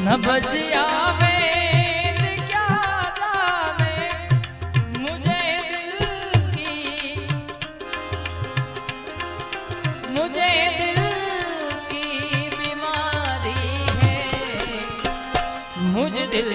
न बजिया वेद क्या जाने मुझे दिल की बीमारी है, मुझे दिल